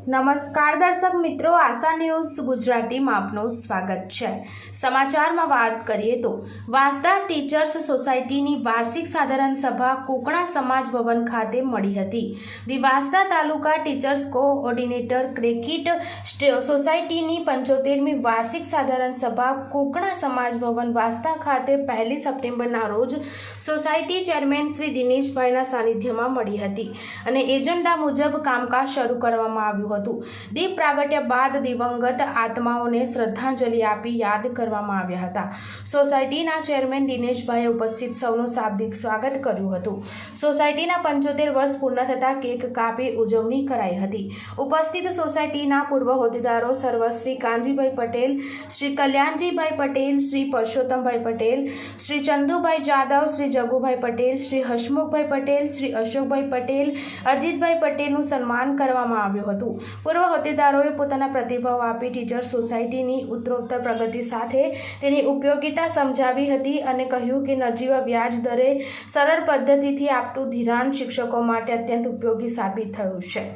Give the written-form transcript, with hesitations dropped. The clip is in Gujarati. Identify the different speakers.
Speaker 1: નમસ્કાર દર્શક મિત્રો, આશા ન્યૂઝ ગુજરાતીમાં આપનું સ્વાગત છે। સમાચારમાં વાત કરીએ તો વાંસદા ટીચર્સ સોસાયટીની વાર્ષિક સાધારણ સભા કોકણા સમાજ ભવન ખાતે મળી હતી। વાંસદા તાલુકા ટીચર્સ કોઓર્ડિનેટર ક્રિકેટ સોસાયટીની 75મી વાર્ષિક સાધારણ સભા કોકણા સમાજ ભવન વાંસદા ખાતે 1 સપ્ટેમ્બરના રોજ સોસાયટી ચેરમેન શ્રી દિનેશભાઈના સાનિધ્યમાં મળી હતી અને એજન્ડા મુજબ કામકાજ શરૂ કરવામાં આવ્યું। દીપ પ્રાગટ્ય બાદ દિવંગત આત્માઓને શ્રદ્ધાંજલિ આપી યાદ કરવામાં આવ્યા હતા। સોસાયટીના ચેરમેન દિનેશભાઈએ ઉપસ્થિત સૌનું શાબ્દિક સ્વાગત કર્યું હતું। સોસાયટીના 75 વર્ષ પૂર્ણ થતા કેક કાપી ઉજવણી કરાઈ હતી। ઉપસ્થિત સોસાયટીના પૂર્વ હોદ્દેદારો સર્વ શ્રી કાનજીભાઈ પટેલ, શ્રી કલ્યાણજીભાઈ પટેલ, શ્રી પરસોત્તમભાઈ પટેલ, શ્રી ચંદુભાઈ જાદવ, શ્રી જગુભાઈ પટેલ, શ્રી હસમુખભાઈ પટેલ, શ્રી અશોકભાઈ પટેલ, અજીતભાઈ પટેલનું સન્માન કરવામાં આવ્યું હતું। પૂર્વ હોદ્દેદારોએ પોતાના પ્રતિભાવ આપી ટીચર સોસાયટીની ઉત્તરોત્તર પ્રગતિ સાથે તેની ઉપયોગિતા સમજાવી હતી અને કહ્યું કે નજીવા વ્યાજ દરે સરળ પદ્ધતિથી આપતું ધિરાણ શિક્ષકો માટે અત્યંત ઉપયોગી સાબિત થયું છે।